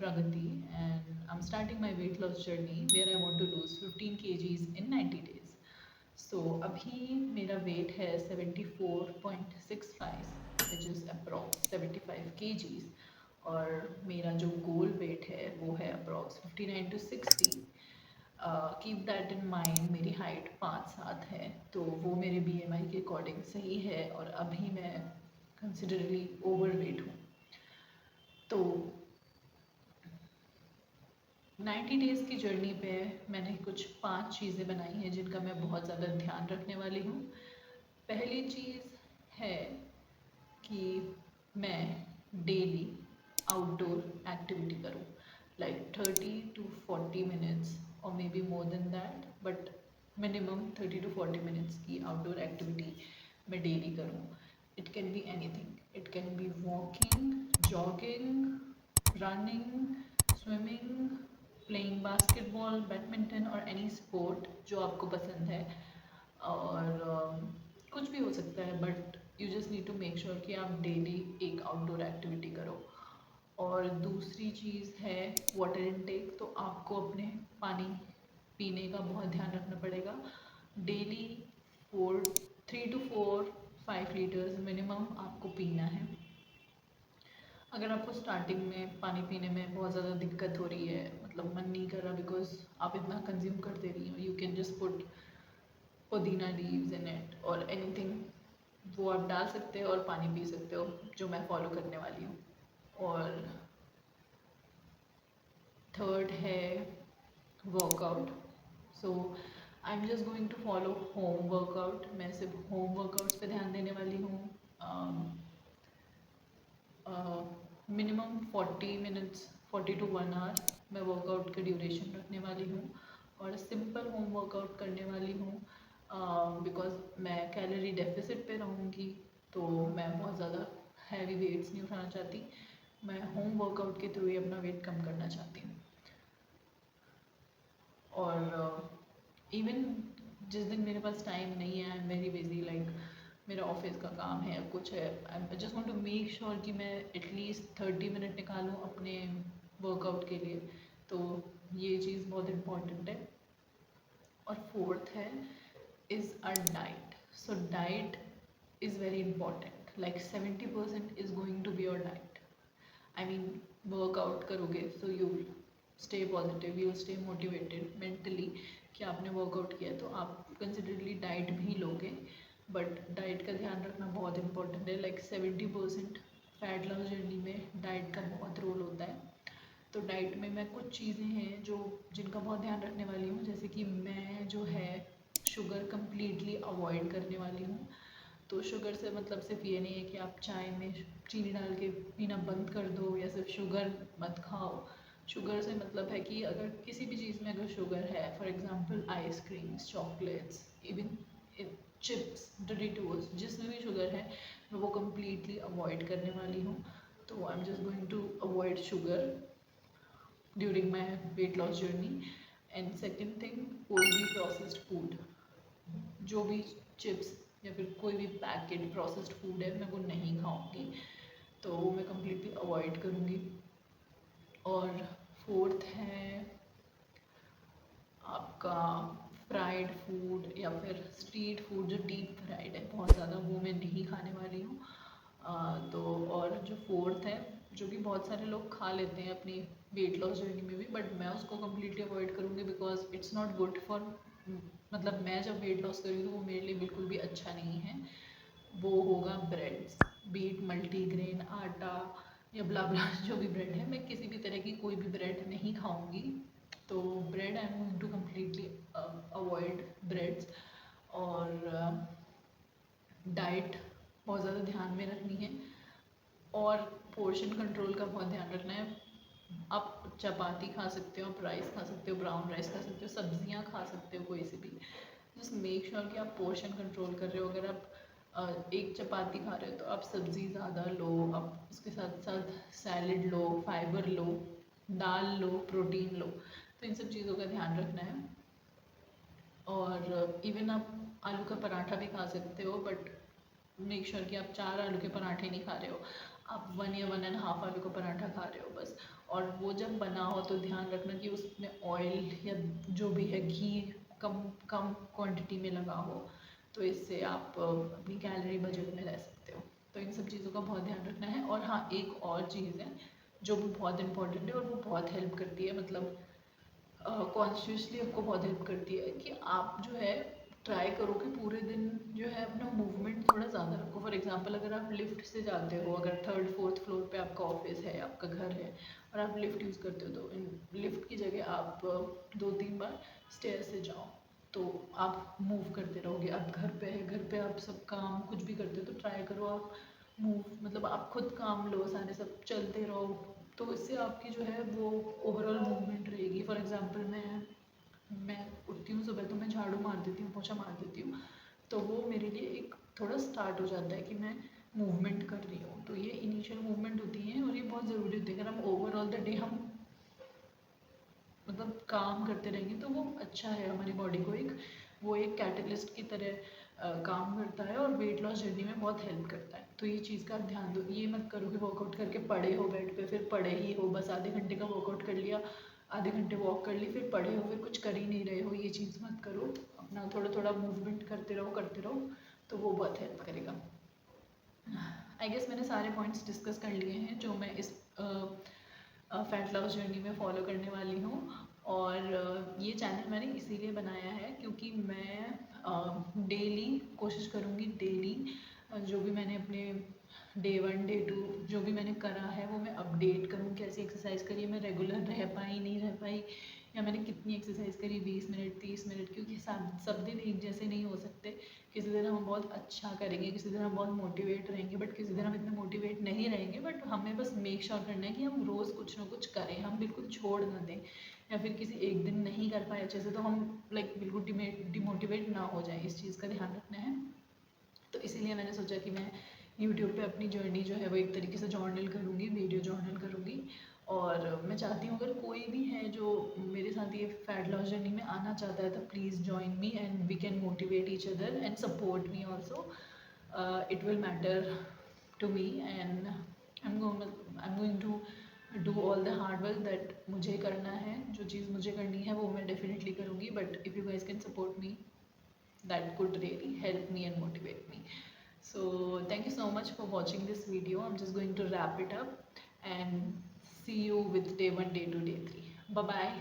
Pragati and I'm starting my weight loss journey where I want to lose 15 kgs in 90 days. So अभी मेरा weight है 74.65 which is approx 75 kgs और मेरा जो goal weight है वो है approx 59 to 60. Keep that in mind, मेरी हाइट 5'7" है तो वो मेरे BMI के अकॉर्डिंग सही है और अभी मैं कंसिडरेबली ओवरवेट हूँ। तो 90 डेज़ की जर्नी पे मैंने कुछ 5 चीज़ें बनाई हैं जिनका मैं बहुत ज़्यादा ध्यान रखने वाली हूँ। पहली चीज़ है कि मैं डेली आउटडोर एक्टिविटी करूँ, लाइक 30 to 40 मिनट्स और may be more than that, but minimum 30 to 40 minutes की आउटडोर एक्टिविटी मैं डेली करूँ। It can be anything, it can be walking, jogging, running, swimming, playing basketball, badminton और any sport जो आपको पसंद है। और कुछ भी हो सकता है but you just need to make sure कि आप डेली एक आउटडोर एक्टिविटी करो। और दूसरी चीज़ है वाटर इनटेक, तो आपको अपने पानी पीने का बहुत ध्यान रखना पड़ेगा। डेली 3 to 5 लीटर्स मिनिमम आपको पीना है। अगर आपको स्टार्टिंग में पानी पीने में बहुत ज़्यादा दिक्कत हो रही है, मतलब मन नहीं कर रहा बिकॉज आप इतना कंज्यूम करते रही हो, यू कैन जस्ट पुट पुदीना लीव्स इन इट और एनीथिंग, वो आप डाल सकते हो और पानी पी सकते हो, जो मैं फॉलो करने वाली हूँ। और थर्ड है workout. So I am just going to follow home workout. मैं सिर्फ होम वर्कआउट्स पे ध्यान देने वाली हूँ। मिनिमम 40 मिनट्स, 40 to 1 आवर मैं वर्कआउट का ड्यूरेशन रखने वाली हूँ और सिंपल होम वर्कआउट करने वाली हूँ बिकॉज मैं कैलोरी डेफिसिट पे रहूँगी, तो मैं बहुत ज़्यादा हैवी वेट्स नहीं उठाना चाहती। मैं होम वर्कआउट के थ्रू ही अपना वेट कम करना चाहती हूँ। और इवन जिस दिन मेरे पास टाइम नहीं है, I am very busy, like मेरा ऑफिस का काम है, कुछ है, I just want to make sure कि मैं एटलीस्ट 30 मिनट निकालूँ अपने वर्कआउट के लिए। तो ये चीज़ बहुत इम्पॉर्टेंट है। और फोर्थ है is our diet. So diet is very important, like 70% is going to be your diet. I mean workout करोगे so you stay positive, you stay motivated mentally कि आपने वर्कआउट किया, तो आप कंसिडरेटली डाइट भी लोगे। बट डाइट का ध्यान रखना बहुत इंपॉर्टेंट है, लाइक 70% फैट लॉस जर्नी में डाइट का बहुत रोल होता है। तो डाइट में मैं कुछ चीज़ें हैं जो जिनका बहुत ध्यान रखने वाली हूँ, जैसे कि मैं जो है शुगर कम्प्लीटली अवॉइड करने वाली हूँ। तो शुगर से मतलब सिर्फ ये नहीं है कि आप चाय में चीनी डाल के पीना बंद कर दो या सिर्फ शुगर मत खाओ। शुगर से मतलब है कि अगर किसी भी चीज़ में अगर शुगर है, for example ice creams, chocolates, even chips, Doritos, जिसमें भी शुगर है मैं वो कम्प्लीटली अवॉइड करने वाली हूँ। तो I am just going to avoid sugar during my weight loss journey. And second thing, कोई भी प्रोसेस्ड फूड, जो भी चिप्स या फिर कोई भी पैकेट प्रोसेस्ड फूड है मैं वो नहीं खाऊंगी, तो वो मैं कम्प्लीटली अवॉइड करूँगी। और फोर्थ है आपका फ्राइड फूड या फिर स्ट्रीट फूड जो डीप फ्राइड है बहुत ज़्यादा, वो मैं नहीं खाने वाली हूँ। तो और जो फोर्थ है, जो कि बहुत सारे लोग खा लेते हैं अपनी वेट लॉस जर्नी में भी, बट मैं उसको कम्प्लीटली अवॉइड करूँगी because it's not good for, मतलब मैं जब वेट लॉस करी तो वो मेरे लिए बिल्कुल भी अच्छा नहीं है। वो होगा ब्रेड्स, बीट मल्टीग्रेन आटा या ब्ला ब्ला जो भी ब्रेड है, मैं किसी भी तरह की कोई भी ब्रेड नहीं खाऊंगी। तो bread I am going to completely avoid breads. और डाइट बहुत ज़्यादा ध्यान में रखनी है और पोर्शन कंट्रोल का बहुत ध्यान रखना है। आप चपाती खा सकते हो, आप राइस खा सकते हो, ब्राउन राइस खा सकते हो, सब्जियां खा सकते हो कोई सी भी, जस्ट मेक श्योर कि आप पोर्शन कंट्रोल कर रहे हो। अगर आप एक चपाती खा रहे हो तो आप सब्ज़ी ज़्यादा लो, आप उसके साथ साथ सैलड लो, फाइबर लो, दाल लो, प्रोटीन लो, तो इन सब चीज़ों का ध्यान रखना है। और इवन आप आलू का पराठा भी खा सकते हो, बट मेक श्योर कि आप 4 आलू के पराठे नहीं खा रहे हो, आप 1 या 1.5 आलू का पराठा खा रहे हो बस। और वो जब बना हो तो ध्यान रखना कि उसमें ऑयल या जो भी है घी कम कम क्वांटिटी में लगा हो, तो इससे आप अपनी कैलोरी बजट में रह सकते हो। तो इन सब चीज़ों का बहुत ध्यान रखना है। और हाँ, एक और चीज़ है जो भी बहुत इंपॉर्टेंट है और वो बहुत हेल्प करती है, मतलब कॉन्शियसली आपको बहुत हेल्प करती है कि आप जो है ट्राई करो कि पूरे दिन जो है अपना मूवमेंट थोड़ा ज़्यादा रखो। फॉर एग्जांपल अगर आप लिफ्ट से जाते हो, अगर 3rd 4th फ्लोर पे आपका ऑफिस है, आपका घर है और आप लिफ्ट यूज़ करते हो, तो लिफ्ट की जगह आप 2-3 बार स्टेयर से जाओ, तो आप मूव करते रहोगे। आप घर पे है, घर पे आप सब काम कुछ भी करते हो तो ट्राई करो आप मूव, मतलब आप खुद काम लो, सारे सब चलते रहो, तो इससे आपकी जो है वो ओवरऑल मूवमेंट रहेगी। फॉर एग्जांपल मैं उठती हूँ सुबह तो मैं झाड़ू मार देती हूँ, पोछा मार देती हूँ, तो वो मेरे लिए एक थोड़ा स्टार्ट हो जाता है कि मैं मूवमेंट कर रही हूँ। तो ये इनिशियल मूवमेंट होती है और ये बहुत ज़रूरी होती है। अगर हम ओवरऑल द डे हम मतलब काम करते रहेंगे तो वो अच्छा है हमारी बॉडी को, एक वो एक कैटलिस्ट की तरह काम करता है और वेट लॉस जर्नी में बहुत हेल्प करता है। तो ये चीज़ का ध्यान दो। ये मत करो कि वर्कआउट करके पड़े हो बेड पे, फिर पड़े ही हो, बस आधे घंटे का वर्कआउट कर लिया, आधे घंटे वॉक कर ली, फिर पड़े हो, फिर कुछ कर ही नहीं रहे हो। ये चीज़ मत करो। अपना थोड़ा थोड़ा मूवमेंट करते रहो, तो वो बहुत हेल्प करेगा। आई गेस मैंने सारे पॉइंट्स डिस्कस कर लिए हैं जो मैं इस फैट लॉस जर्नी में फॉलो करने वाली हूँ। और ये चैनल मैंने इसीलिए बनाया है क्योंकि मैं डेली कोशिश करूँगी, डेली जो भी मैंने अपने डे 1 डे 2 जो भी मैंने करा है वो मैं अपडेट करूँ। कैसी एक्सरसाइज करी, मैं रेगुलर रह पाई नहीं रह पाई, या मैंने कितनी एक्सरसाइज करी, 20 मिनट 30 मिनट, क्योंकि सब दिन एक जैसे नहीं हो सकते। किसी दिन हम बहुत अच्छा करेंगे, किसी दिन हम बहुत मोटिवेट रहेंगे, बट किसी दिन हम इतने मोटिवेट नहीं रहेंगे। बट हमें बस मेक श्योर करना है कि हम रोज़ कुछ ना कुछ करें, हम बिल्कुल छोड़ ना दें। या फिर किसी एक दिन नहीं कर पाए अच्छे से तो हम लाइक बिल्कुल डिमोटिवेट ना हो जाए, इस चीज़ का ध्यान रखना है। तो इसीलिए मैंने सोचा कि मैं यूट्यूब पे अपनी जर्नी जो है वो एक तरीके से जर्नल करूँगी, वीडियो जर्नल करूँगी। और मैं चाहती हूँ अगर कोई भी है जो मेरे साथ ये फैट लॉस जर्नी में आना चाहता है तो please join me and we can motivate each other and support me also. It will matter to me and I am going to do all the hard work that मुझे करना है। जो चीज़ मुझे करनी है वो मैं डेफिनेटली करूँगी, but if you guys can support me that could really help me and motivate me. So thank you so much for watching this video. I'm just going to wrap it up and see you with day 1 day 2 day 3. Bye bye.